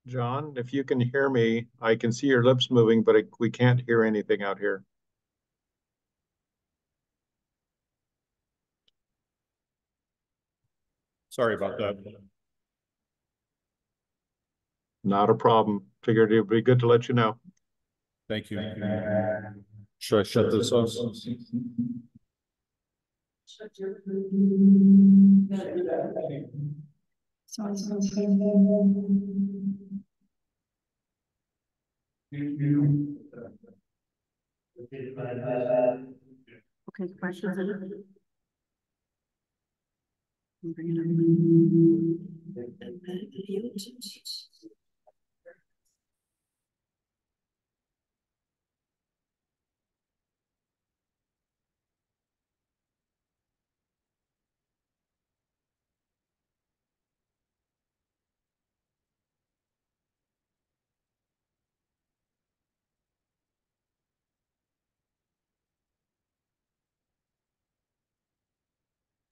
John, if you can hear me, I can see your lips moving, but we can't hear anything out here. Sorry about that. Not a problem. Figured it would be good to let you know. Thank you. Should I shut this off? Okay, questions?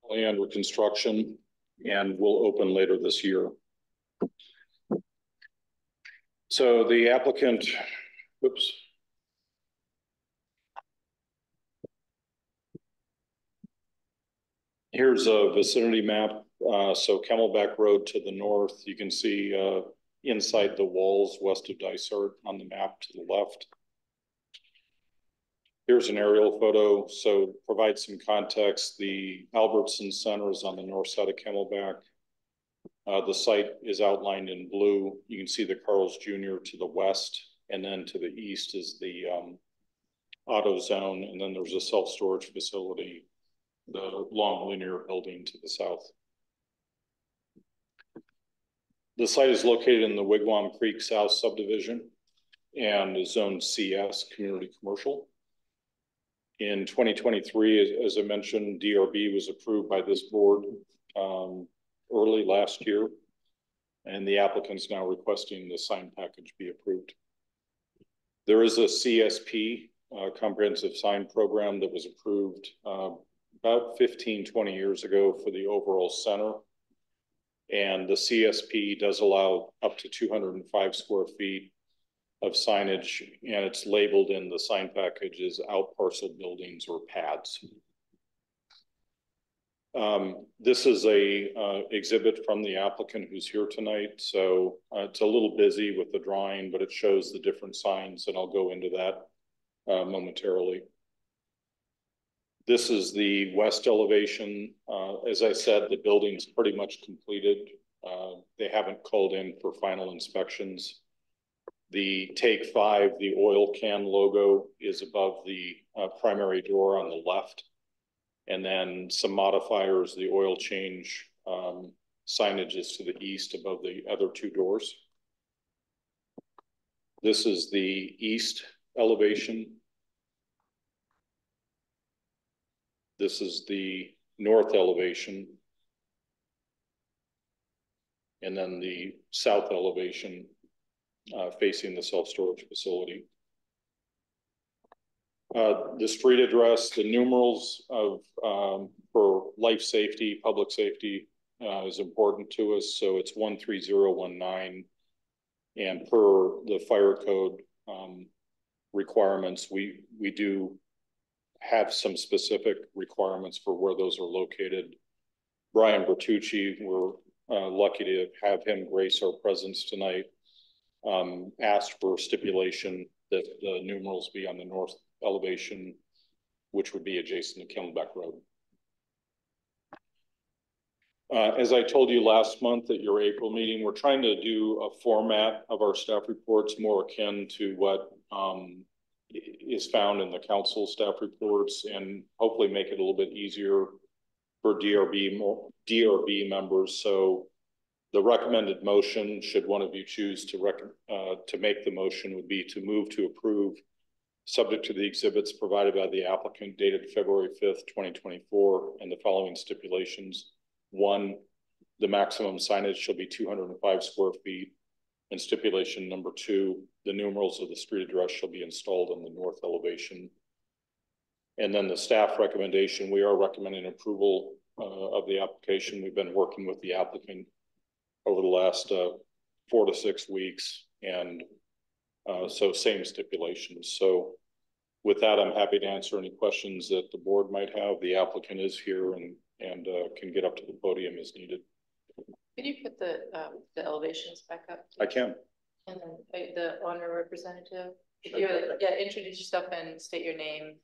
Under construction and will open later this year. So the applicant, oops. Here's a vicinity map. So Camelback Road to the north, you can see inside the walls west of Dysart on the map to the left. Here's an aerial photo. So provide some context. The Albertson Center is on the north side of Camelback. The site is outlined in blue. You can see the Carl's Jr. to the west, and then to the east is the auto zone, and then there's a self-storage facility, the long linear building to the south. The site is located in the Wigwam Creek South subdivision and is zoned CS, community commercial. In 2023, as I mentioned, DRB was approved by this board early last year, and the applicant's now requesting the sign package be approved. There is a CSP, comprehensive sign program, that was approved about 15-20 years ago for the overall center. And the CSP does allow up to 205 square feet of signage, and it's labeled in the sign package as out parcel buildings or pads. This is a exhibit from the applicant who's here tonight. So it's a little busy with the drawing, but it shows the different signs, and I'll go into that momentarily. This is the west elevation. As I said, the building's pretty much completed. They haven't called in for final inspections. The Take 5, the oil can logo, is above the primary door on the left. And then some modifiers, the oil change signage is to the east above the other two doors. This is the east elevation. This is the north elevation. And then the south elevation facing the self-storage facility. The street address, the numerals of for life safety, public safety is important to us. So it's 13019, and per the fire code requirements, we do have some specific requirements for where those are located. Brian Bertucci, we're lucky to have him grace our presence tonight, asked for stipulation that the numerals be on the north elevation, which would be adjacent to Camelback Road. As I told you last month at your April meeting, we're trying to do a format of our staff reports more akin to what is found in the council staff reports, and hopefully make it a little bit easier for DRB members. So the recommended motion, should one of you choose to make the motion, would be to move to approve, subject to the exhibits provided by the applicant dated February 5th, 2024, and the following stipulations. 1, the maximum signage shall be 205 square feet. And stipulation number 2, the numerals of the street address shall be installed on the north elevation. And then the staff recommendation, we are recommending approval of the application. We've been working with the applicant over the last 4 to 6 weeks, and so same stipulations. So with that, I'm happy to answer any questions that the board might have. The applicant is here and can get up to the podium as needed. Can you put the elevations back up? I can. And then the owner representative, if you introduce yourself and state your name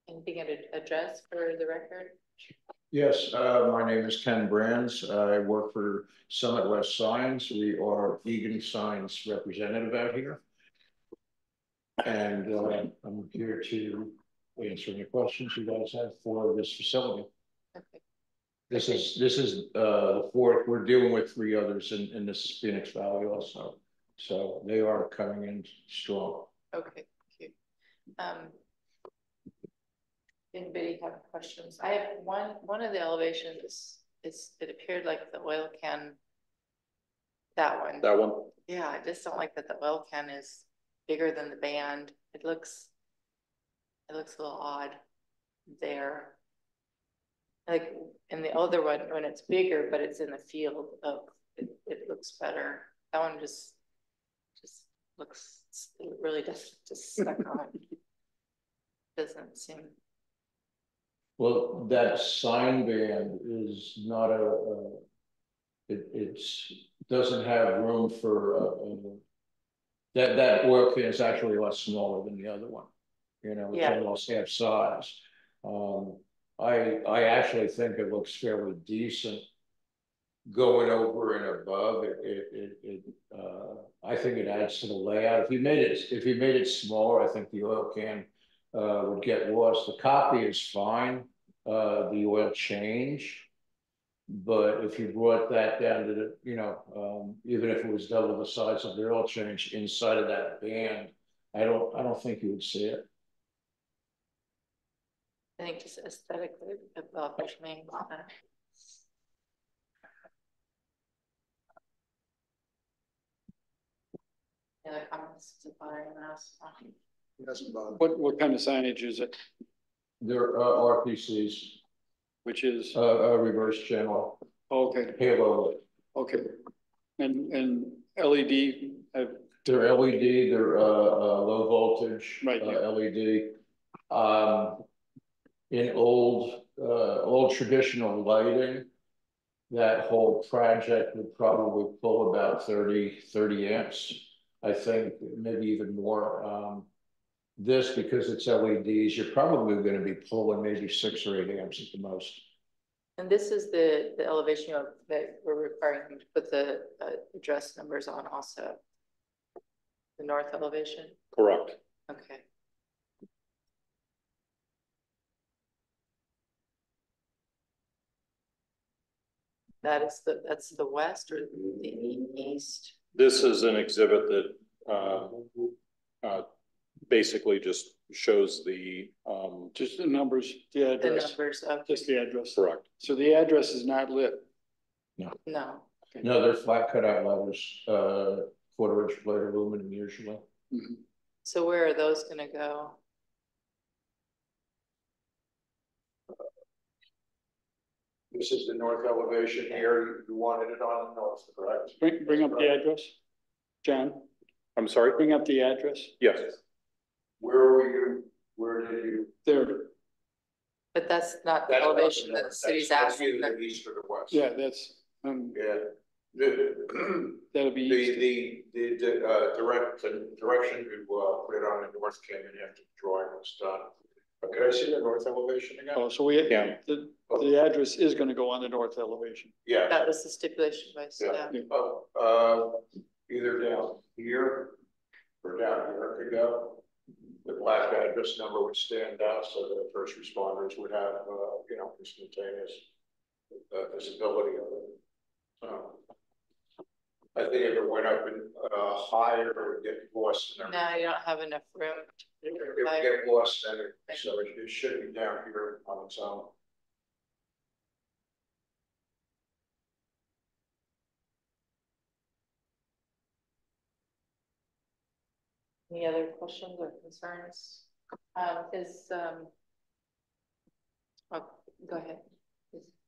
and begin an address for the record. Yes, my name is Ken Brands. I work for Summit West Signs. We are Egan Signs representative out here. And I'm here to answer any questions you guys have for this facility. Okay. This is the fourth. We're dealing with 3 others in this Phoenix Valley also. So they are coming in strong. Okay, thank you. Anybody have questions? I have one of the elevations is it appeared like the oil can. That one. That one? Yeah, I just don't like that the oil can is bigger than the band. It looks a little odd there. Like in the other one, when it's bigger, but it's in the field of it looks better. That one just looks, it really does just stuck on. Doesn't seem. Well, that sign band is not it doesn't have room for that oil can is actually a lot smaller than the other one. You know, it's almost half size. I actually think it looks fairly decent going over and above. I think it adds to the layout. If you made it smaller, I think the oil can would get lost. The copy is fine, the oil change, but if you brought that down to the, you know, even if it was double the size of the oil change inside of that band, I don't think you would see it. I think just aesthetically, it bothers me. Any other comments to fire mass? What kind of signage is it? There are RPCs, Which is reverse channel, okay, halo. okay, and LED. They're LED. They're low voltage, Right, yeah. LED. In old traditional lighting, that whole project would probably pull about 30 amps. I think maybe even more. This, because it's LEDs, you're probably going to be pulling maybe 6 or 8 amps at the most. And this is the elevation that we're requiring him to put the address numbers on also. The north elevation? Correct. Okay. That's the west or the east? This is an exhibit that basically just shows the Just the numbers, the address. The numbers of. Just the address. correct. So the address is not lit. No. No, they're flat cutout letters, 1/4-inch plate aluminum usually. Mm-hmm. So where are those going to go? This is the north elevation here. You wanted it on the north, correct? Bring up the address, John. I'm sorry? Bring up the address. Yes. Where did you? There. But that's not the elevation that the city's asking. That's either the east or the west. Yeah, that's Yeah. that'll be east. The direction to put it on the north came in after the drawing was done. But could I see the north elevation again? Oh, so the address is going to go on the north elevation. Yeah. That was the stipulation by staff. Either down here or down here could go. The black address number would stand out so that first responders would have, instantaneous visibility of it. I think if it went up in higher, it would get lost. No, you don't have enough room. It would get lost in it, so it should be down here on its own. Any other questions or concerns? Go ahead.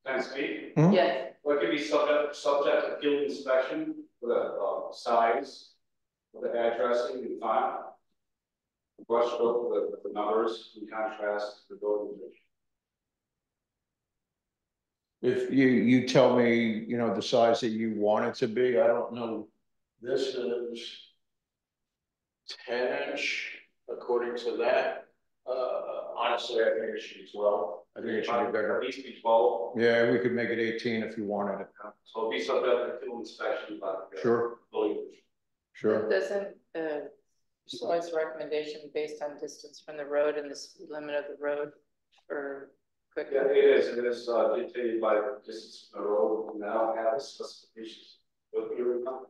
Can I speak? Yes. What could be subject to field inspection the size, the addressing and font. Brush over the numbers in contrast to the building. If you tell me, you know, the size that you want it to be, I don't know. This is 10-inch according to that. Honestly, I think it should be 12. I think it should be bigger. At least be 12. Yeah, we could make it 18 if you wanted it. So it'll be subject to inspection, but sure. Sure. Doesn't Floyd's recommendation based on distance from the road and the speed limit of the road for quick? Yeah, it is. It is dictated by the distance from the road. And I don't have the specifications with me right now.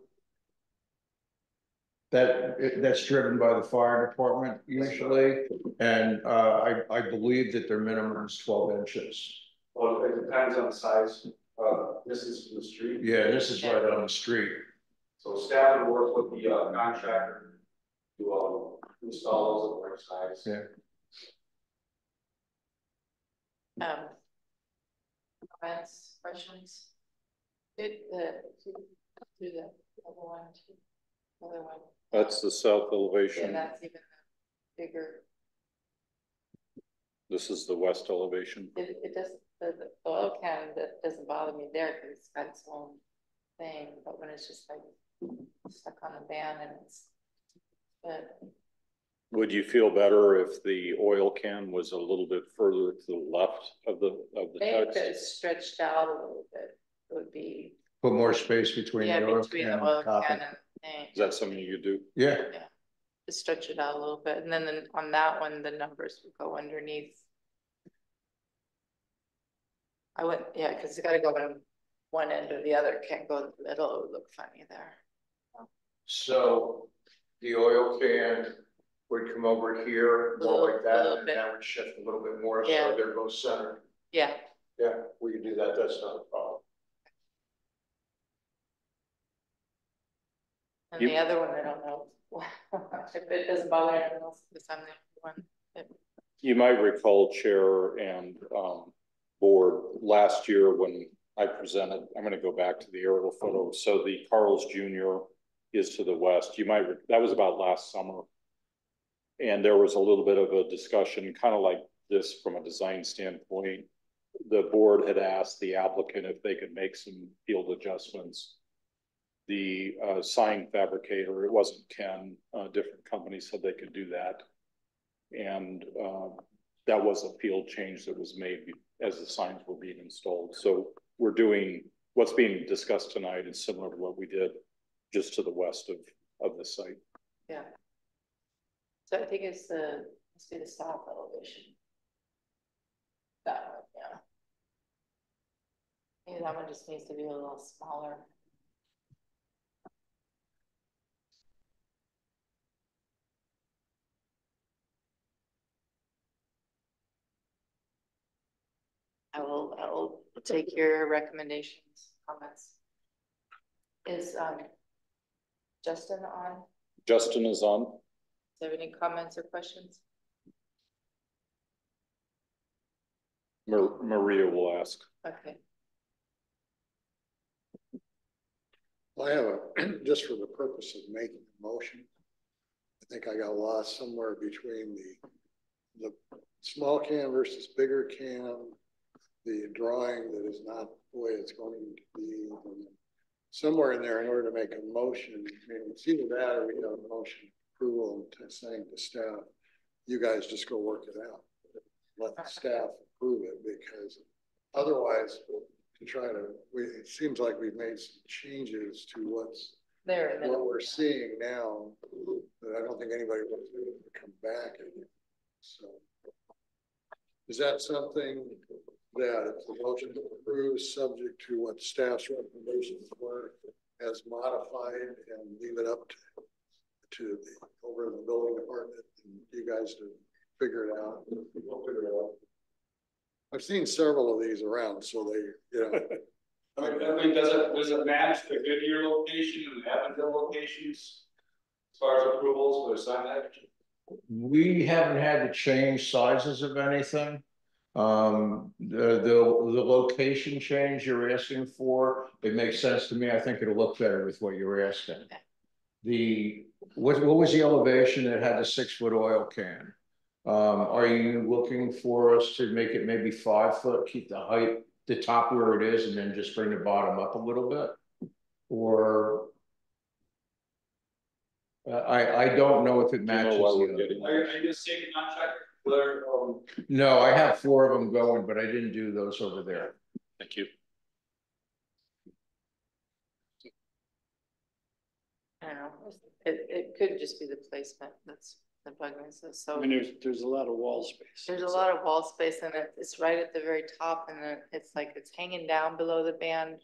That's driven by the fire department usually, and I believe that their minimum is 12 inches. Well, it depends on the size, distance from the street. Yeah, this is right on the street. So staff would work with the contractor to install those at the right size. Yeah. Comments, questions? Do the other one too. Other one. That's the south elevation. And that's even bigger. This is the west elevation. It does, the oil can, that doesn't bother me there because it's got its own thing, but when it's just like stuck on the band and it's, but. Would you feel better if the oil can was a little bit further to the left of the maybe text? if it's stretched out a little bit, it would be. Put more space between the oil can and the copy. Is that something you could do? Yeah. Yeah. Just stretch it out a little bit. And then on that one, the numbers would go underneath. I wouldn't, yeah, because it's got to go on one end or the other. It can't go in the middle. It would look funny there. So the oil can would come over here, more like that, and that would shift a little bit more. Yeah. So they're both centered. Yeah. Yeah, we can do that. That's not a problem. And the other one, I don't know if it doesn't bother anyone else because I'm the one. You might recall, Chair and Board, last year when I presented, I'm going to go back to the aerial photo. So the Carl's Jr. is to the west. You might, that was about last summer. And there was a little bit of a discussion, kind of like this from a design standpoint. The board had asked the applicant if they could make some field adjustments. The sign fabricator, it wasn't Ken, different companies said they could do that. And that was a field change that was made as the signs were being installed. So we're doing, what's being discussed tonight is similar to what we did just to the west of the site. Yeah. So I think it's let's do the south elevation. That one, yeah. Maybe that one just needs to be a little smaller. I will take your recommendations, comments. Is Justin on? Justin is on. Do you have any comments or questions? Maria will ask. Okay. I have just for the purpose of making a motion, I think I got lost somewhere between the small can versus bigger can, the drawing that is not the way it's going to be, somewhere in there in order to make a motion. I mean, it's either that or we have a motion approval and saying to staff, you guys just go work it out. Let the staff approve it, because otherwise to try to, it seems like we've made some changes to what we're seeing now that I don't think anybody wants to come back again. So is that something that if the motion to approve is subject to what staff's recommendations were as modified, and leave it up to the over in the building department and you guys to figure it out? We'll figure it out. I've seen several of these around, so they, you know. I mean, does it match the Goodyear location and the Avondale locations as far as approvals for sign action? We haven't had to change sizes of anything. The location change you're asking for, it makes sense to me. I think it'll look better with what you're asking. What was the elevation that had the 6-foot oil can? Are you looking for us to make it maybe 5 foot, keep the height, the top where it is, and then just bring the bottom up a little bit? Or I don't know if it Do you know matches. why we're the getting other. that? Are you just taking contract for, No, I have 4 of them going, but I didn't do those over there. Thank you. I don't know, it could just be the placement that's the bugging us, I so. mean, there's a lot of wall space. There's a lot of wall space and it's right at the very top and then it's like it's hanging down below the band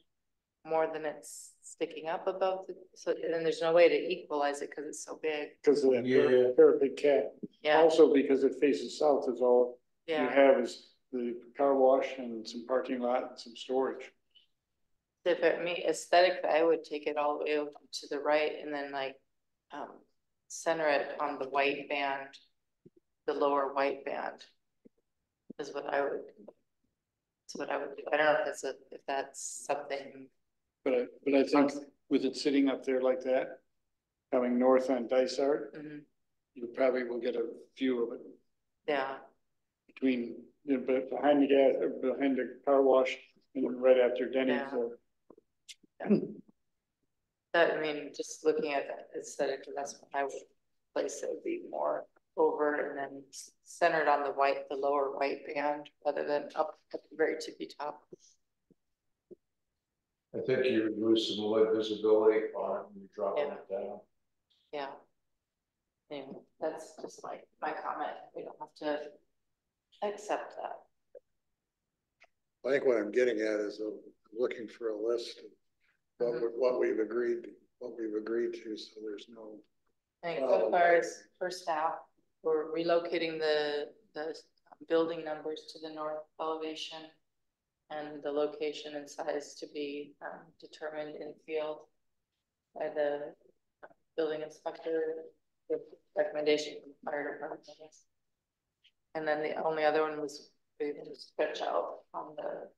more than it's sticking up above the, so, and then there's no way to equalize it because it's so big. Because of that Yeah. parapet cap. Yeah, Also because it faces south is all you yeah. have is the car wash and some parking lot and some storage. If it me aesthetically, I would take it all the way over to the right and then like, center it on the white band, the lower white band. Is what I would. That's what I would do. I don't know if that's something. But I think with it sitting up there like that, coming north on Dysart, Mhm. you probably will get a view of it Yeah, between, you know, but behind the gas, behind the car wash and then right after Denny's. Yeah. that, I mean, just looking at that aesthetically, that's what I would place it, would be more over and then centered on the lower white band rather than up at the very tippy top. I think you lose some light visibility on it when you're dropping Yeah. it down. Yeah. Anyway, that's just my comment. We don't have to accept that. I think what I'm getting at is looking for a list of what we've agreed to, so there's no. I think so far as for staff, we're relocating the building numbers to the north elevation. And the location and size to be determined in field by the building inspector with recommendation from the fire department. And then the only other one was we can stretch out on the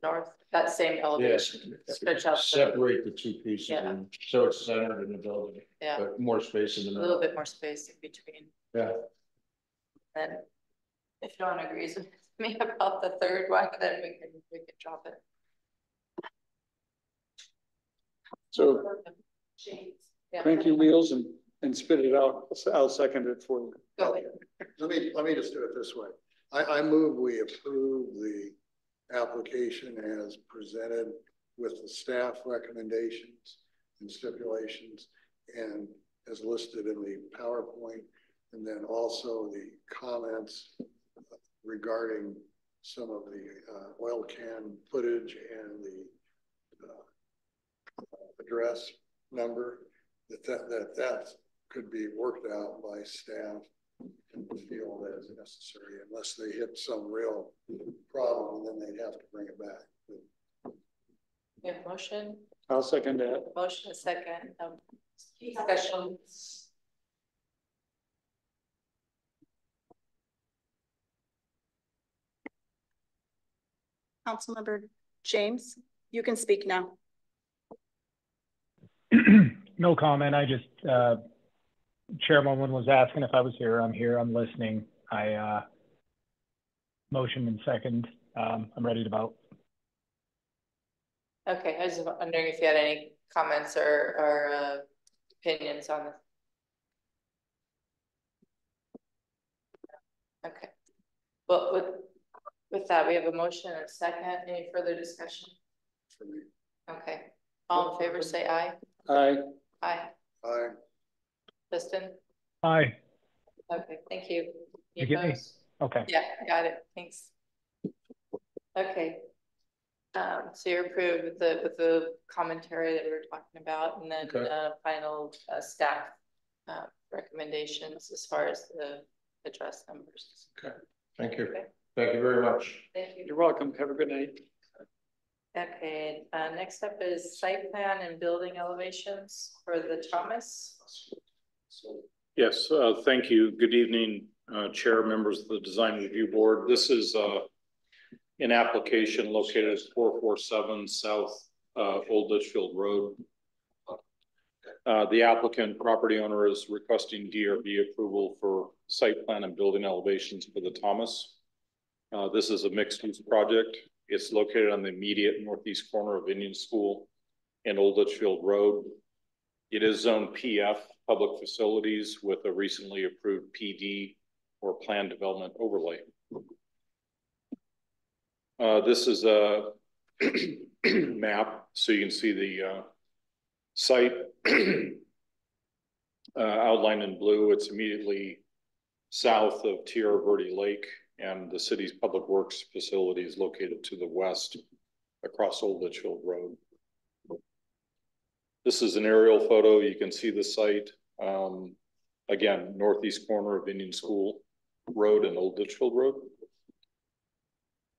north, that same elevation, stretch out. Separate the 2 pieces, Yeah. and so it's centered in the building. Yeah. But more space in the A middle. little bit more space in between. Yeah. And if no one agrees with me about the third one, then we can drop it. So Yeah. crank your wheels and spit it out. I'll second it for you. Go ahead. Let me just do it this way. I move we approve the application as presented with the staff recommendations and stipulations and as listed in the PowerPoint, and then also the comments regarding some of the oil can footage and the address number, that could be worked out by staff in the field as necessary, unless they hit some real problem, and then they'd have to bring it back. We have motion, I'll second that. motion a second, discussion. Councilmember James, you can speak now. No comment. I just, Chairwoman was asking if I was here. I'm here. I'm listening. I motion and second. I'm ready to vote. Okay, I was just wondering if you had any comments or opinions on this. Okay, well, with that, we have a motion and a second. Any further discussion? For me. Okay, all in favor, say aye. Aye. Aye. Aye. Justin? Aye. Okay, thank you. You get me? opposed? Okay. Yeah, got it. Thanks. Okay. So you're approved with the commentary that we were talking about, and then Okay. final staff recommendations as far as the address numbers. Okay. Thank you. Okay. Thank you very much. Thank you. You're welcome. Have a good night. Okay, next up is site plan and building elevations for the Thomas. Yes, thank you. Good evening, Chair, members of the Design Review Board. This is an application located at 447 South Old Litchfield Road. The applicant property owner is requesting DRB approval for site plan and building elevations for the Thomas. This is a mixed-use project. It's located on the immediate northeast corner of Indian School and Old Litchfield Road. It is zoned PF, public facilities, with a recently approved PD or planned development overlay. This is a map, so you can see the site outlined in blue. It's immediately south of Tierra Verde Lake, and the city's public works facility is located to the west across Old Litchfield Road. This is an aerial photo. You can see the site. Again, northeast corner of Indian School Road and Old Litchfield Road.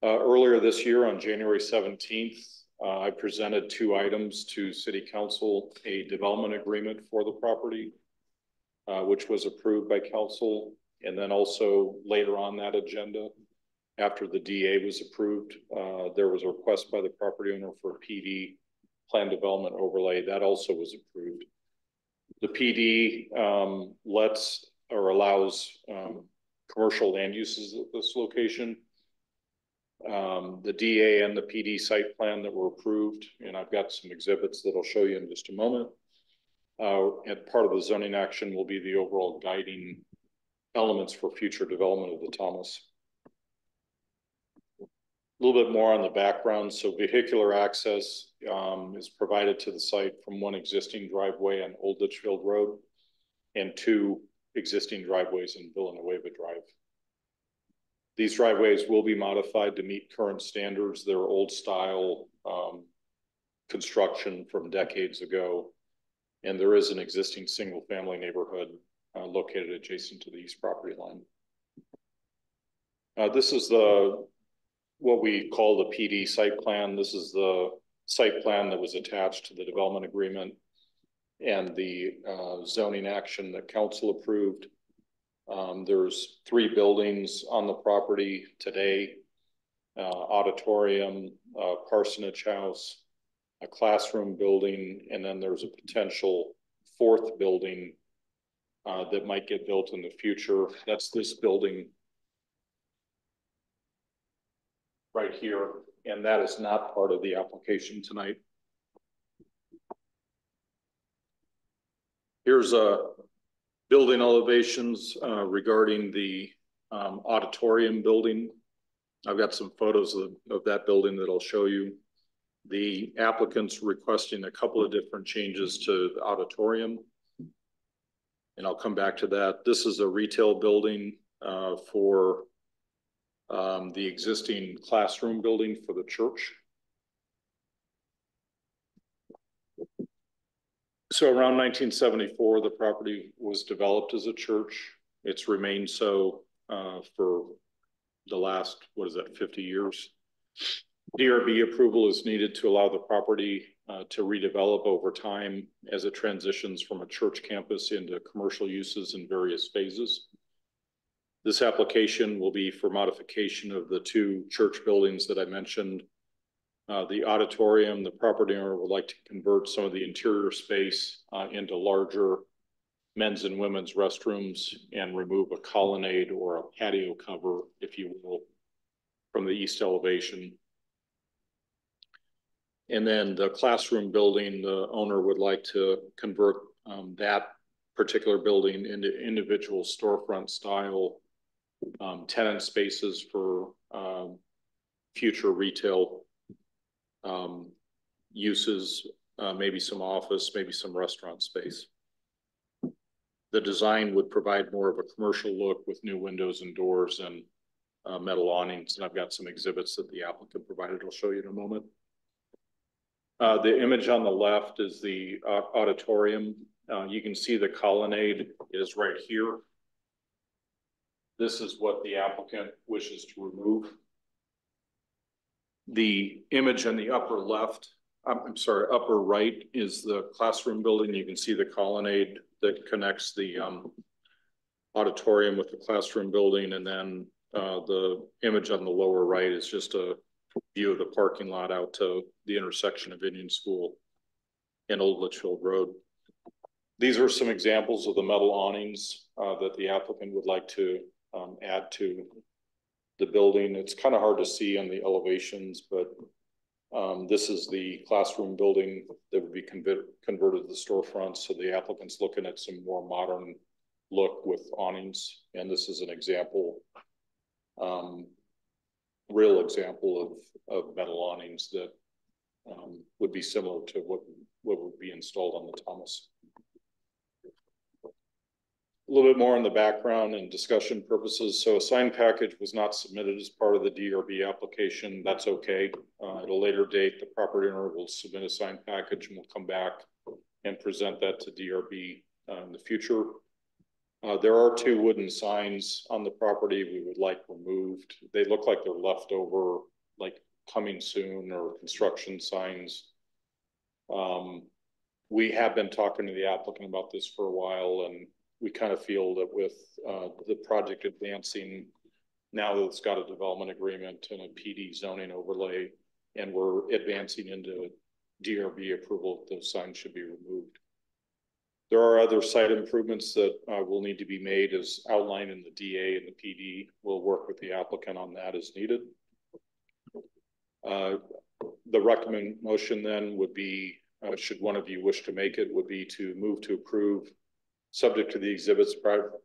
Earlier this year on January 17th, I presented 2 items to City Council: a development agreement for the property, which was approved by Council, and then also later on that agenda, after the DA was approved, there was a request by the property owner for a PD, plan development overlay. That also was approved. The PD lets or allows commercial land uses at this location. The DA and the PD site plan that were approved, and I've got some exhibits that I'll show you in just a moment. And part of the zoning action will be the overall guiding elements for future development of the Thomas. A little bit more on the background. So vehicular access is provided to the site from one existing driveway on Old Litchfield Road and 2 existing driveways in Villanueva Drive. These driveways will be modified to meet current standards. They're old style construction from decades ago. And there is an existing single family neighborhood located adjacent to the east property line. This is what we call the PD site plan. This is the site plan that was attached to the development agreement and the zoning action that council approved. There's 3 buildings on the property today: auditorium, parsonage house, a classroom building, and then there's a potential 4th building that might get built in the future. That's this building right here, and that is not part of the application tonight. Here's a building elevations regarding the auditorium building. I've got some photos of that building that I'll show you. The applicant's requesting a couple of different changes to the auditorium, and I'll come back to that. This is a retail building for the existing classroom building for the church. So around 1974, the property was developed as a church. It's remained so for the last, 50 years. DRB approval is needed to allow the property to redevelop over time as it transitions from a church campus into commercial uses in various phases. This application will be for modification of the 2 church buildings that I mentioned. The auditorium, the property owner would like to convert some of the interior space into larger men's and women's restrooms and remove a colonnade or a patio cover, if you will, from the east elevation. And then the classroom building, the owner would like to convert that particular building into individual storefront style tenant spaces for future retail uses, maybe some office, maybe some restaurant space. The design would provide more of a commercial look with new windows and doors and metal awnings. And I've got some exhibits that the applicant provided. I'll show you in a moment. The image on the left is the auditorium. You can see the colonnade is right here. This is what the applicant wishes to remove. The image on the upper left, upper right is the classroom building. You can see the colonnade that connects the auditorium with the classroom building, and then the image on the lower right is just a view of the parking lot out to the intersection of Indian School and Old Litchfield Road. These are some examples of the metal awnings that the applicant would like to add to the building. It's kind of hard to see on the elevations, but this is the classroom building that would be converted to the storefront. So the applicant's looking at some more modern look with awnings. And this is an example, real example of metal awnings that would be similar to what would be installed on the Thomas. A little bit more on the background and discussion purposes. So a sign package was not submitted as part of the DRB application. That's okay. At a later date, the property owner will submit a sign package and we'll come back and present that to DRB in the future. There are 2 wooden signs on the property we would like removed. They look like they're leftover, like coming soon or construction signs. We have been talking to the applicant about this for a while, and we kind of feel that with the project advancing, now that it's got a development agreement and a PD zoning overlay, and we're advancing into DRB approval, those signs should be removed. There are other site improvements that will need to be made as outlined in the DA and the PD. We'll work with the applicant on that as needed. The recommend motion then would be, should one of you wish to make it, would be to move to approve subject to the exhibits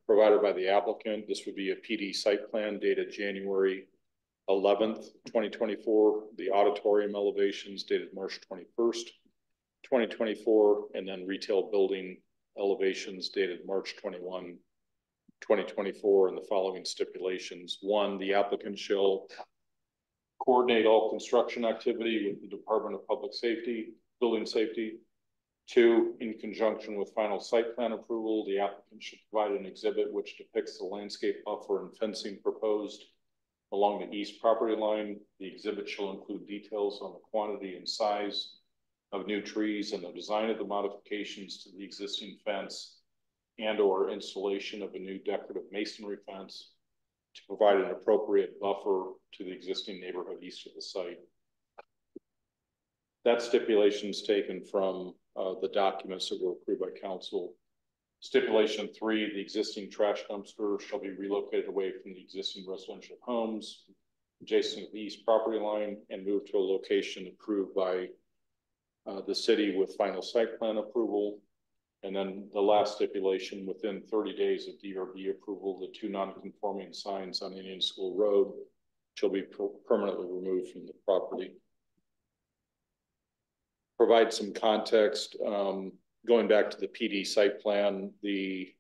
provided by the applicant. This would be a PD site plan dated January 11th, 2024, the auditorium elevations dated March 21st, 2024, and then retail building elevations dated March 21, 2024, and the following stipulations. 1, the applicant shall coordinate all construction activity with the Department of Public Safety, Building Safety. 2, in conjunction with final site plan approval, the applicant should provide an exhibit which depicts the landscape buffer and fencing proposed along the east property line. The exhibit shall include details on the quantity and size of new trees and the design of the modifications to the existing fence and or installation of a new decorative masonry fence to provide an appropriate buffer to the existing neighborhood east of the site. That stipulation is taken from the documents that were approved by council. Stipulation 3, the existing trash dumpster shall be relocated away from the existing residential homes adjacent to the east property line and moved to a location approved by the city with final site plan approval. And then the last stipulation, within 30 days of DRB approval, the 2 non-conforming signs on Indian School Road shall be permanently removed from the property. Provide some context, going back to the PD site plan, the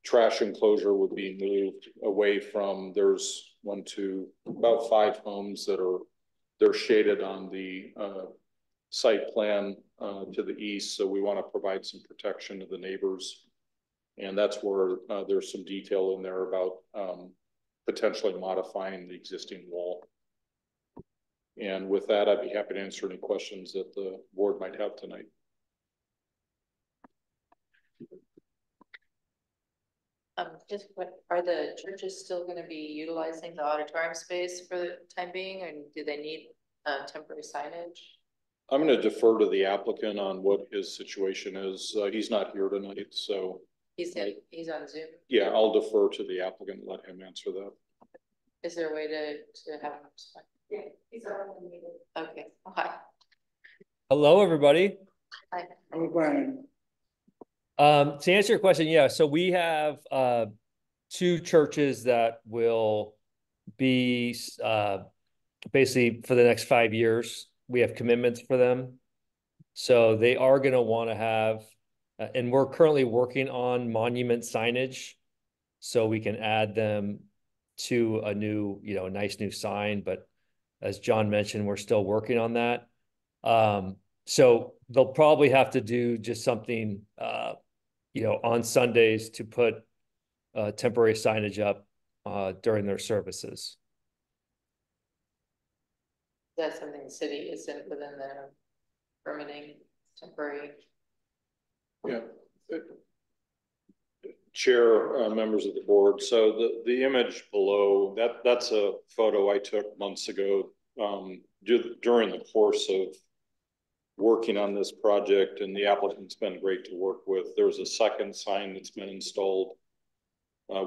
trash enclosure would be moved away from, there's about 5 homes that they're shaded on the site plan to the east. So we want to provide some protection to the neighbors. And that's where there's some detail in there about potentially modifying the existing wall. And with that, I'd be happy to answer any questions that the board might have tonight. Just what are the churches still going to be utilizing the auditorium space for the time being, and do they need temporary signage? I'm going to defer to the applicant on what his situation is. He's not here tonight, so He's on Zoom. yeah, I'll defer to the applicant and let him answer that. Is there a way to have him? Yeah, he's already muted. Okay. Hi. Hello, everybody. Hi. I'm Brian. To answer your question, yeah, so we have 2 churches that will be basically for the next 5 years. We have commitments for them. So they are going to want to have, and we're currently working on monument signage so we can add them to a new, a nice new sign. But as John mentioned, we're still working on that. So they'll probably have to do just something, on Sundays to put temporary signage up during their services. That's something the city isn't within their permitting temporary. Yeah. Chair, members of the board. So the image below, that's a photo I took months ago during the course of working on this project, and the applicant's been great to work with. There's a second sign that's been installed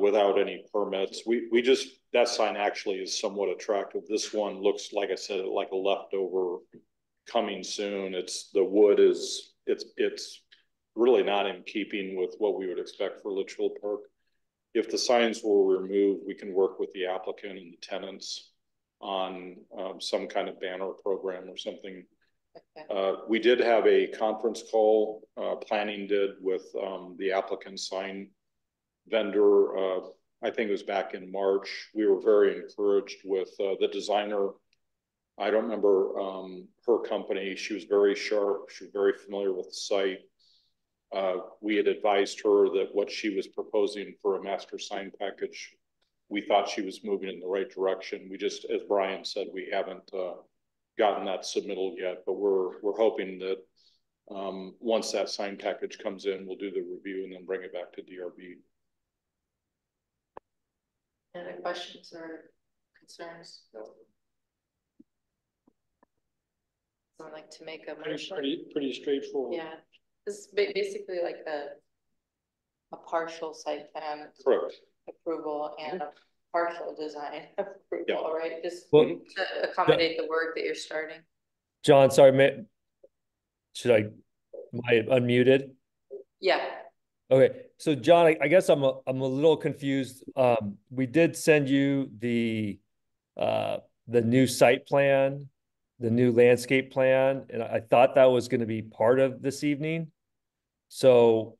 without any permits. We just, that sign actually is somewhat attractive. This one looks, like I said, like a leftover coming soon. The wood is, it's really not in keeping with what we would expect for Litchfield Park. If the signs were removed, we can work with the applicant and the tenants on some kind of banner program or something. Okay. We did have a conference call, planning did, with the applicant sign vendor. I think it was back in March. We were very encouraged with the designer. I don't remember her company. She was very sharp. She was very familiar with the site. We had advised her that what she was proposing for a master sign package, we thought she was moving in the right direction. We just, as Brian said, we haven't gotten that submittal yet, but we're hoping that once that sign package comes in, we'll do the review and then bring it back to DRB. Any other questions or concerns? Someone like to make a motion? Pretty straightforward. Yeah, this is basically like a partial site plan Correct. approval and a partial design approval, right? Just Well, to accommodate the work that you're starting. John, sorry, am I unmuted? Yeah. Okay, so John, I guess I'm a little confused. We did send you the new site plan, the new landscape plan, and I thought that was going to be part of this evening. So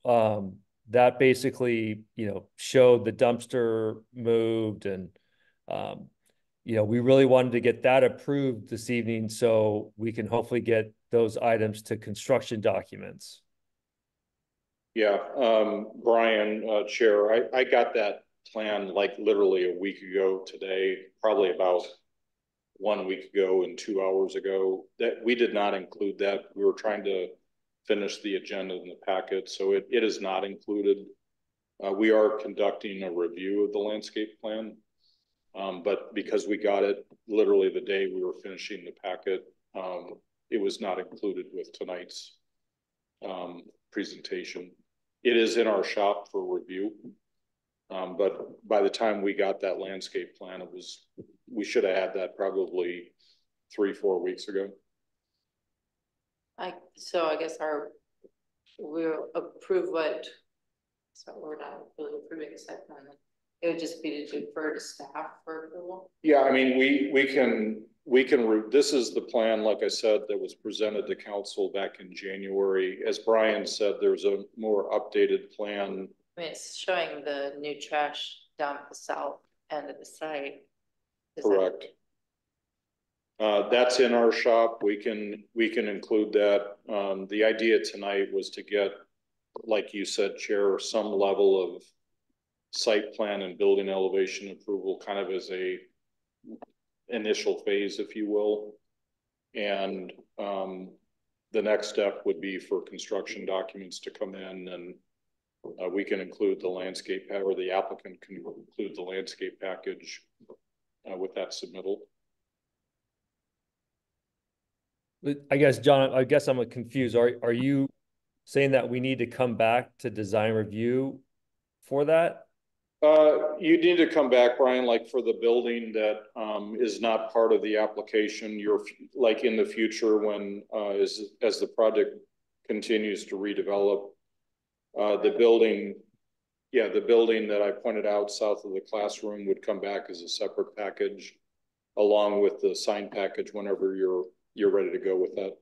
that basically, showed the dumpster moved, and we really wanted to get that approved this evening so we can hopefully get those items to construction documents. Yeah, Brian, Chair, I got that plan like literally a week ago today, probably about 1 week ago and 2 hours ago. That we did not include that. We were trying to finish the agenda in the packet, so it is not included. We are conducting a review of the landscape plan, but because we got it literally the day we were finishing the packet, it was not included with tonight's presentation. It is in our shop for review, but by the time we got that landscape plan, we should have had that probably 3-4 weeks ago. So I guess we'll approve what, so we're not really approving a site plan. It would just be to defer to staff for approval. Yeah, I mean, this is the plan, like I said, that was presented to council back in January. As Brian said, there's a more updated plan. I mean, it's showing the new trash down at the south end of the site. Correct. That's in our shop. We can include that. The idea tonight was to get, like you said, Chair, some level of site plan and building elevation approval, kind of as a initial phase, if you will. And the next step would be for construction documents to come in, and we can include the landscape, or the applicant can include the landscape package with that submittal. I guess, John, I'm confused. Are you saying that we need to come back to design review for that? You need to come back, Brian, like for the building that is not part of the application. You're like in the future when as the project continues to redevelop, the building that I pointed out south of the classroom would come back as a separate package, along with the sign package whenever you're ready to go with that.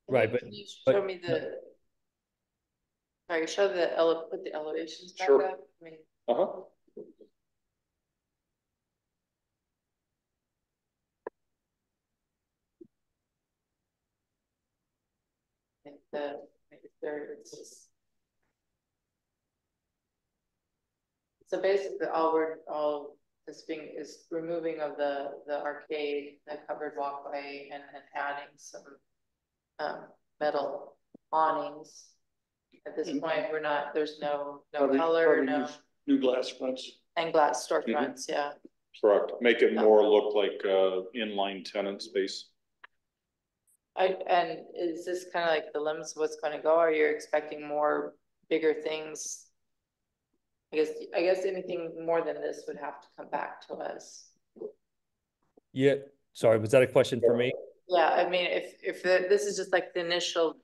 Right, Can you show me the? Sorry, show put the elevations back Sure. up. I mean, it's just. So basically, all this being is removing of the arcade, the covered walkway, and adding some metal awnings At this point, we're not, there's no Probably- color, probably no, use New glass fronts. and glass storefronts, yeah. Correct. Make it more look like inline tenant space. And is this kind of like the limits of what's gonna go? Are you expecting more bigger things? I guess anything more than this would have to come back to us. Yeah, sorry, was that a question for me? Yeah, I mean, this is just like the initial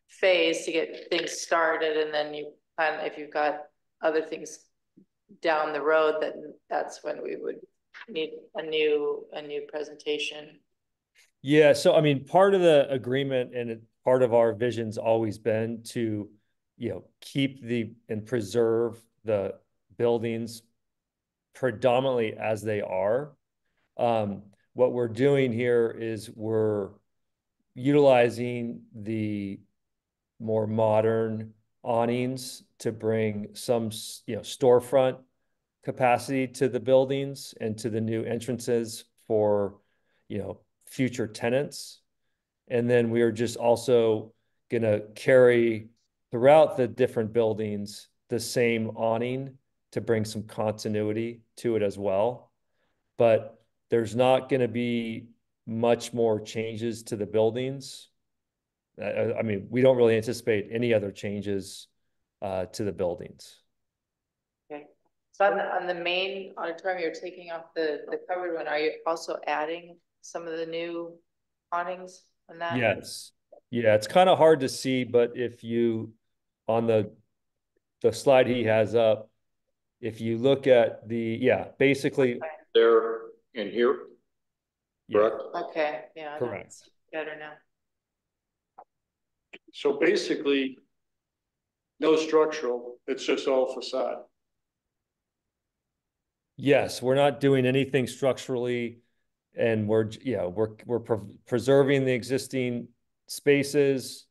phase to get things started, and then you plan, if you've got other things down the road, then that's when we would need a new presentation. Yeah, so I mean, part of the agreement and part of our vision's always been to, keep and preserve the buildings predominantly as they are. What we're doing here is we're utilizing the more modern awnings to bring some, storefront capacity to the buildings and to the new entrances for, future tenants. And then we are just also gonna carry throughout the different buildings the same awning to bring some continuity to it as well. But there's not gonna be much more changes to the buildings. I mean, we don't really anticipate any other changes to the buildings. Okay, so on the main auditorium, you're taking off the covered one. Are you also adding some of the new awnings on that? Yes. Yeah, it's kind of hard to see, but if you, on the slide he has up, if you look at basically. There and here, correct? Okay, yeah. Correct. That's better now. So basically, no structural, it's just all facade. Yes, we're not doing anything structurally, and we're preserving the existing spaces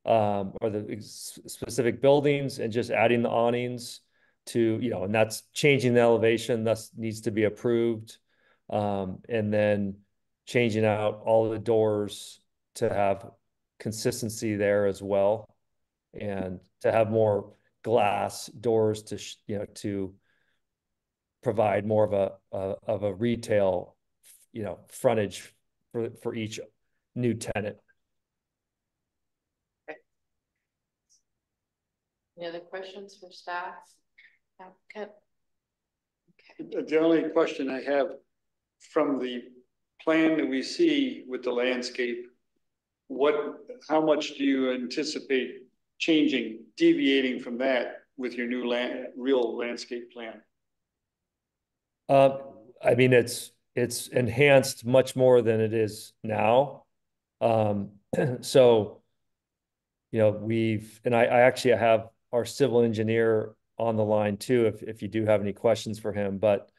or the specific buildings and just adding the awnings to, and that's changing the elevation, thus needs to be approved. And then changing out all the doors to have consistency there as well, and to have more glass doors to, to provide more of a retail, frontage for each new tenant. Any other questions for staff? Okay. The only question I have from the plan that we see with the landscape, how much do you anticipate changing, deviating from that with your new real landscape plan? I mean, it's enhanced much more than it is now. So, I actually have our civil engineer on the line too, if you do have any questions for him, but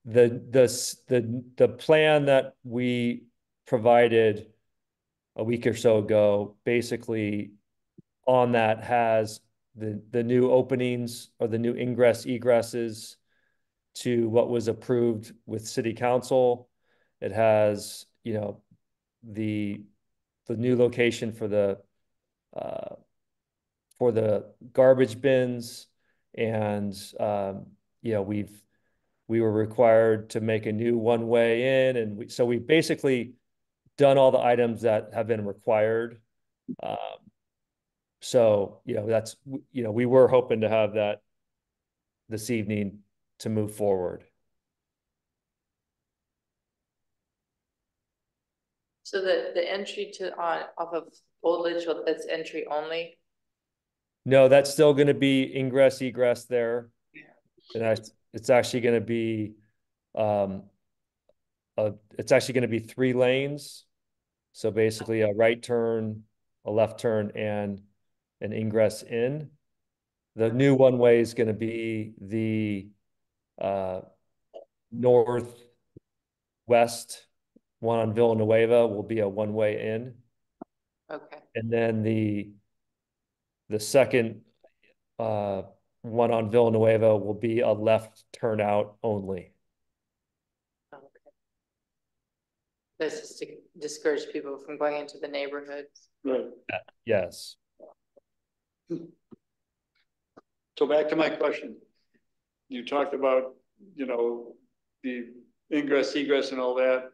the plan that we provided a week or so ago, basically on that has the new openings or the new egresses to what was approved with city council. It has, the new location for the garbage bins, and we were required to make a new one-way in, and so we basically done all the items that have been required. So, that's, we were hoping to have that this evening to move forward. So the entry off of Old Litchfield, that's entry only? No, that's still going to be ingress, egress there. And it's actually going to be, it's actually going to be 3 lanes. So basically a right turn, a left turn, and an ingress in. The new one-way is going to be the northwest one on Villanueva will be a one-way in. Okay. And then the second one on Villanueva will be a left turnout only. Okay. This is to discourage people from going into the neighborhoods. Right. Yes. So back to my question. You talked about, you know, the ingress, egress and all that.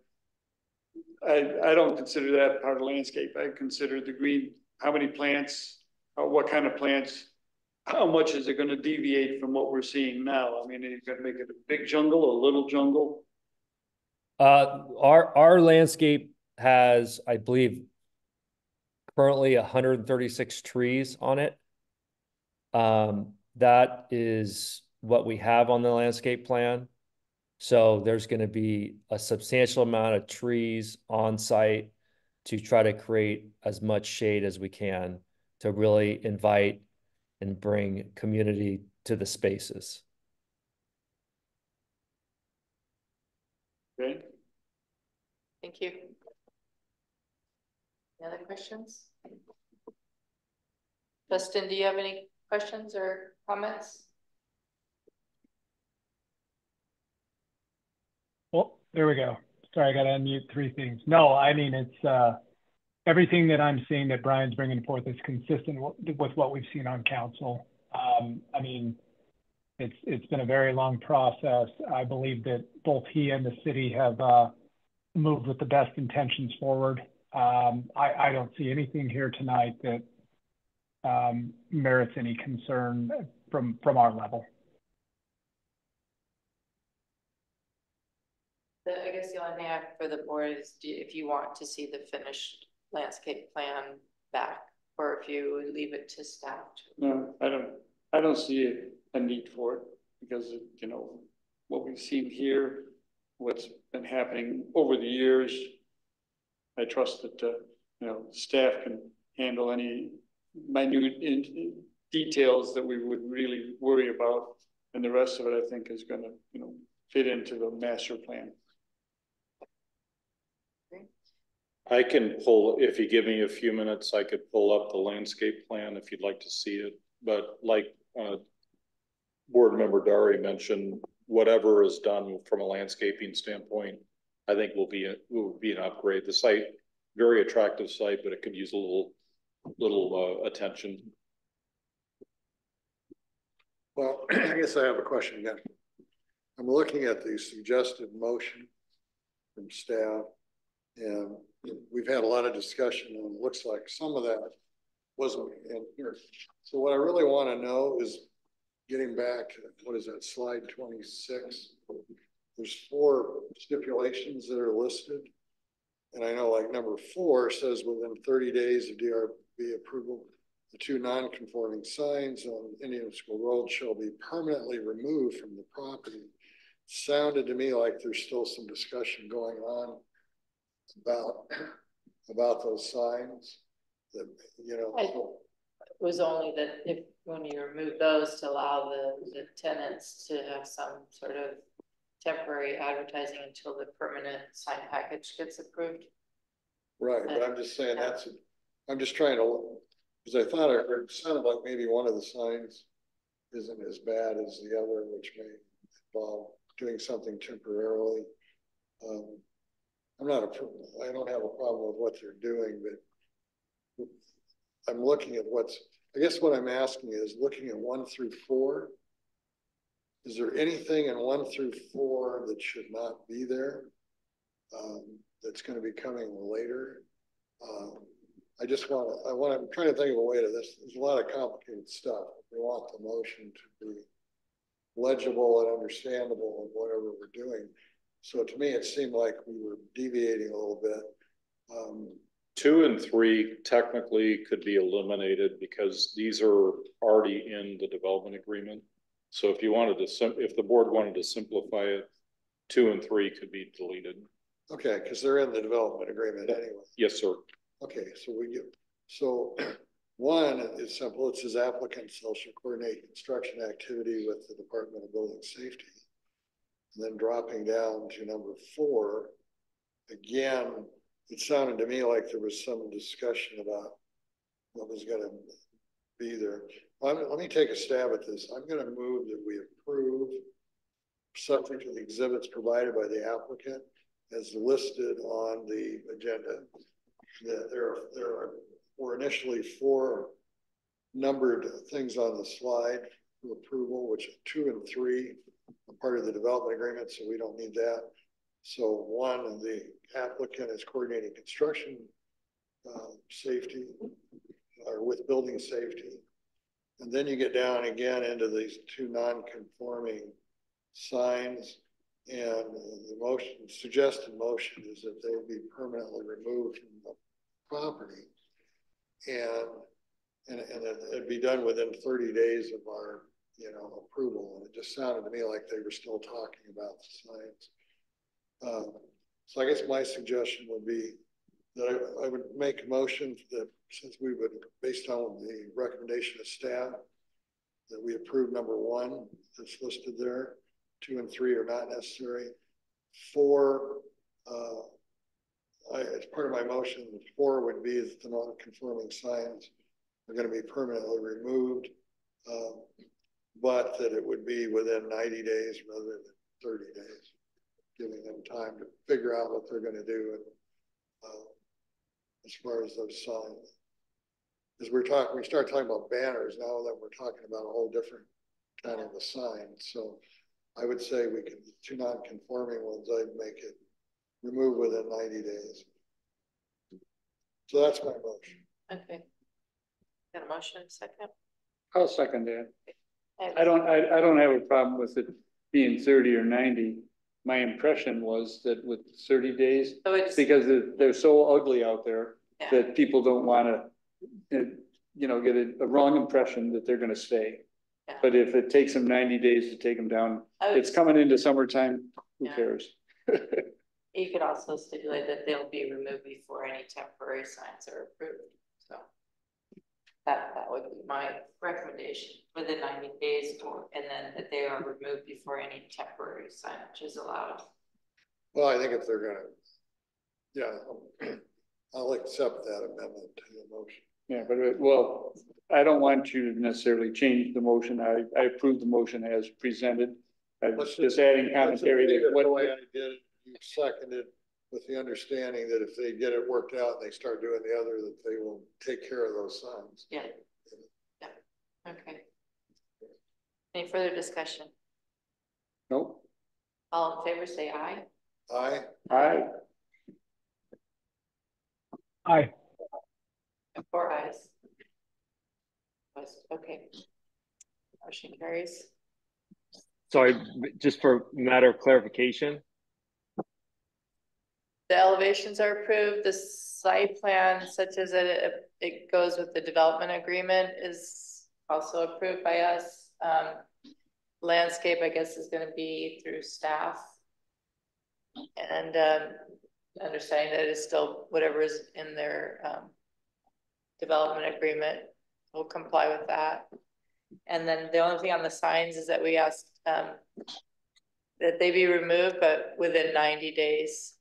I don't consider that part of landscape. I consider the green, how many plants, what kind of plants, how much is it gonna deviate from what we're seeing now? I mean, are you gonna make it a big jungle, a little jungle? Our landscape has, I believe, currently 136 trees on it. That is what we have on the landscape plan. So there's going to be a substantial amount of trees on site to try to create as much shade as we can to really invite and bring community to the spaces. Okay. Thank you. Any other questions? Justin, do you have any questions or comments? Well, there we go. Sorry, I got to unmute 3 things. No, I mean, it's everything that I'm seeing that Brian's bringing forth is consistent with what we've seen on council. I mean, it's been a very long process. I believe that both he and the city have moved with the best intentions forward. I don't see anything here tonight that merits any concern from our level. I guess the only thing I have for the board is if you want to see the finished landscape plan back, or if you would leave it to staff. No, I don't see a need for it because of, you know, what we've seen here, what's been happening over the years. I trust that, you know, staff can handle any minute details that we would really worry about. And the rest of it, I think, is going to, you know, fit into the master plan. I can pull, if you give me a few minutes, I could pull up the landscape plan if you'd like to see it. But like board member Dari mentioned, whatever is done from a landscaping standpoint, I think will be an upgrade. The site, very attractive site, but it could use a little attention. Well, I guess I have a question again. I'm looking at the suggested motion from staff, and we've had a lot of discussion, and it looks like some of that wasn't in here. So what I really want to know is, getting back to, what is that, slide 26? There's 4 stipulations that are listed. And I know like number 4 says within 30 days of DRB approval, the 2 non-conforming signs on Indian School Road shall be permanently removed from the property. Sounded to me like there's still some discussion going on about those signs that, you know. It was only that if when you remove those to allow the tenants to have some sort of temporary advertising until the permanent sign package gets approved. Right, but I'm just saying I'm just trying to, because I thought I heard, it sounded like maybe one of the signs isn't as bad as the other, which may involve doing something temporarily. I don't have a problem with what they're doing, but I'm looking at I guess what I'm asking is, looking at 1 through 4, is there anything in 1 through 4 that should not be there? That's going to be coming later. I'm trying to think of a way to this. There's a lot of complicated stuff. We want the motion to be legible and understandable of whatever we're doing. So to me, it seemed like we were deviating a little bit. 2 and 3 technically could be eliminated because these are already in the development agreement. So if you wanted to, if the board wanted to simplify it, 2 and 3 could be deleted. Okay, because they're in the development agreement anyway. Yes, sir. Okay, so 1 is simple. It says applicants shall coordinate construction activity with the Department of Building Safety. And then dropping down to number 4, again, it sounded to me like there was some discussion about what was going to be there. Let me take a stab at this. I'm going to move that we approve, subject to the exhibits provided by the applicant as listed on the agenda. That there were initially 4 numbered things on the slide for approval, which 2 and 3 are part of the development agreement, so we don't need that. So 1, the applicant is coordinating construction safety or with building safety. And then you get down again into these 2 non-conforming signs, and the suggested motion is that they be permanently removed from the property, and it'd be done within 30 days of our, approval. And it just sounded to me like they were still talking about the signs. So I guess my suggestion would be that I would make a motion that, since we would, based on the recommendation of staff, that we approve number 1 that's listed there. 2 and 3 are not necessary. 4, as part of my motion, 4 would be that the non-conforming signs are going to be permanently removed, but that it would be within 90 days rather than 30 days, giving them time to figure out what they're going to do. And as far as those signs, as we start talking about banners now, that we're talking about a whole different kind of a sign. So I would say we can, 2 non-conforming ones, I'd make it remove within 90 days. So that's my motion. Okay. Got a motion, second? I'll second that. I don't have a problem with it being 30 or 90. My impression was that with 30 days, So it's, because they're so ugly out there, yeah. that people don't want to, get a wrong impression that they're going to stay. Yeah. But if it takes them 90 days to take them down, it's coming into summertime, who cares? You could also stipulate that they'll be removed before any temporary signs are approved. So that would be my recommendation, within 90 days, and then that they are removed before any temporary signage is allowed. Well, I think if they're gonna, I'll accept that amendment to the motion. Yeah, but I don't want you to necessarily change the motion. I approve the motion as presented. I'm just adding commentary that what way I did it, you seconded with the understanding that if they get it worked out and they start doing the other, that they will take care of those signs. Yeah. Okay. Any further discussion? Nope. All in favor, say aye. Aye. Aye. Aye. 4 ayes. Okay. Motion carries. Sorry, just for matter of clarification. The elevations are approved. The site plan, such as it goes with the development agreement, is also approved by us. Landscape, I guess, is going to be through staff, and understanding that it's still whatever is in their development agreement will comply with that. And then the only thing on the signs is that we asked that they be removed, but within 90 days.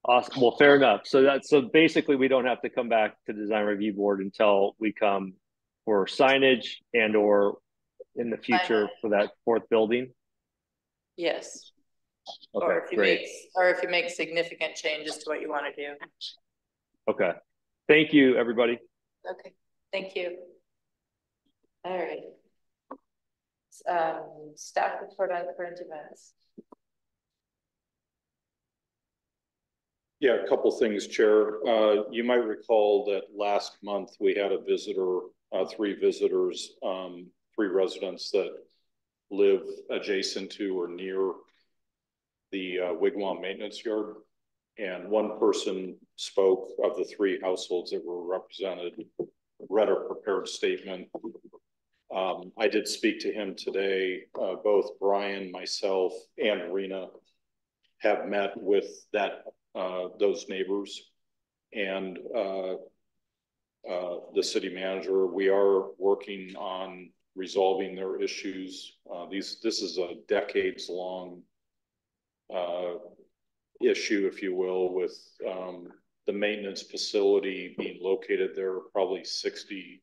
Awesome. Well, fair enough. So basically we don't have to come back to the design review board until we come for signage and or in the future for that 4th building. Yes. Okay, or if you make significant changes to what you want to do. Okay. Thank you, everybody. Okay. Thank you. All right. Staff report on current events. Yeah, a couple things, Chair. You might recall that last month we had a visitor, 3 visitors, 3 residents that live adjacent to or near the Wigwam maintenance yard. And one person spoke of the 3 households that were represented, read a prepared statement. I did speak to him today. Both Brian, myself, and Rena have met with those neighbors and the city manager. We are working on resolving their issues. This is a decades-long issue, if you will, with the maintenance facility being located there probably 60,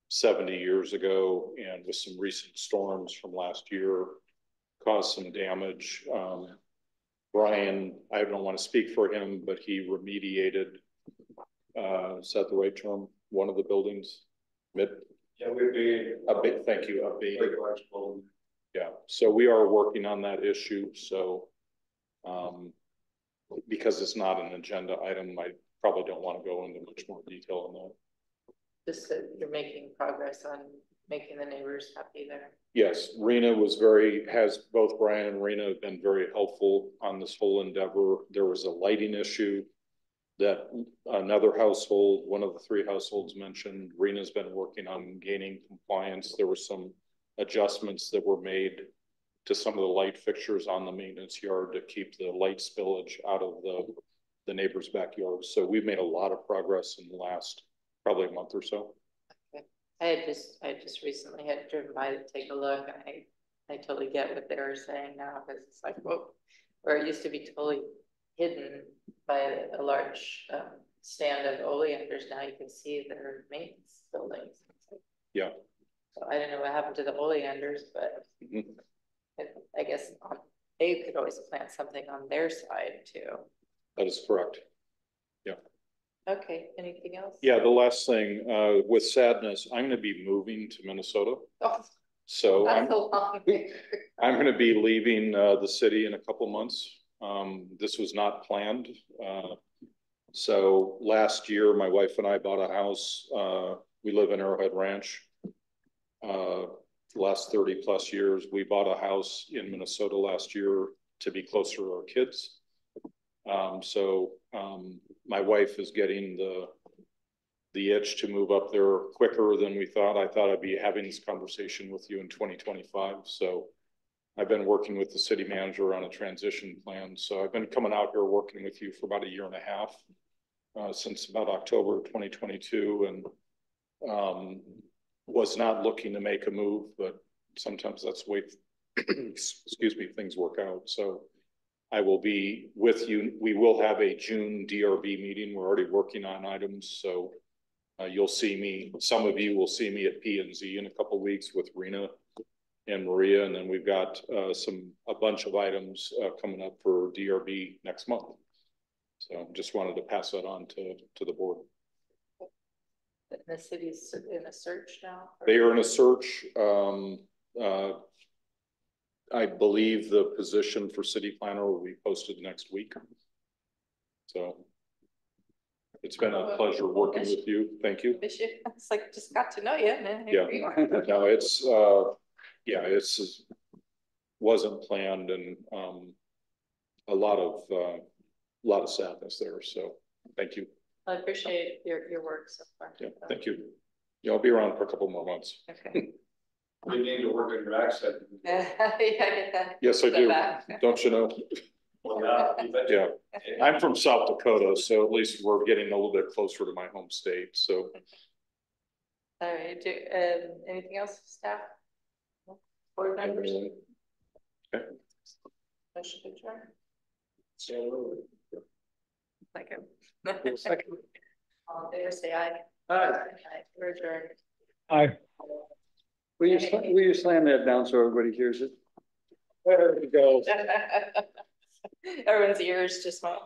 70 years ago, and with some recent storms from last year caused some damage. Brian, I don't want to speak for him, but he remediated is that the right term? One of the buildings, mid? Yeah, we'd be. Thank you, yeah, so we are working on that issue, so, because it's not an agenda item, I probably don't want to go into much more detail on that. Just that you're making progress on making the neighbors happy there. Yes, both Brian and Rena have been very helpful on this whole endeavor. There was a lighting issue that another household, one of the 3 households mentioned. Rena's been working on gaining compliance. There were some adjustments that were made to some of the light fixtures on the maintenance yard to keep the light spillage out of the neighbor's backyard. So we've made a lot of progress in the last probably a month or so. Okay. I just recently had driven by to take a look, and I totally get what they were saying now, because it's like, whoa, where it used to be totally hidden by a large stand of oleanders, now you can see their maintenance buildings. Yeah. So I don't know what happened to the oleanders, but I guess they could always plant something on their side too. That is correct. Yeah. Okay, anything else? Yeah, the last thing, with sadness, I'm going to be moving to Minnesota. Oh, So that's a long way. I'm going to be leaving the city in a couple months. This was not planned. So last year, my wife and I bought a house. We live in Arrowhead Ranch. Last 30 plus years, we bought a house in Minnesota last year to be closer to our kids. My wife is getting the itch to move up there quicker than we thought. I thought I'd be having this conversation with you in 2025. So I've been working with the city manager on a transition plan. So I've been coming out here working with you for about 1.5 years, since about October 2022, and was not looking to make a move, but sometimes that's the way, excuse me, things work out. So I will be with you. We will have a June DRB meeting. We're already working on items. So you'll see me, some of you will see me at P&Z in a couple of weeks with Rena and Maria. And then we've got a bunch of items coming up for DRB next month. So just wanted to pass that on to the board. The city's in a search now? They are in a search. I believe the position for city planner will be posted next week. So it's been a pleasure working with you. Thank you. It's like, just got to know you. And then Yeah, no, it's, yeah, it's wasn't planned, and a lot of sadness there. So thank you. I appreciate your work so far. Yeah, thank you. Yeah, I'll be around for a couple more months. Okay. You need to work on your accent. Yeah, I get that. Yes, I do. Don't you know? Yeah. I'm from South Dakota, so at least we're getting a little bit closer to my home state. So. All right. Anything else, staff? Board members? Okay. Motion to adjourn. Second. Second. All in favor, say aye. Aye. We're adjourned. Aye. Will you slam that down so everybody hears it? There we go. Everyone's ears just went.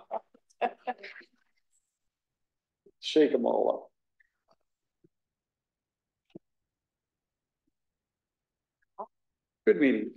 Shake them all up. Good meeting.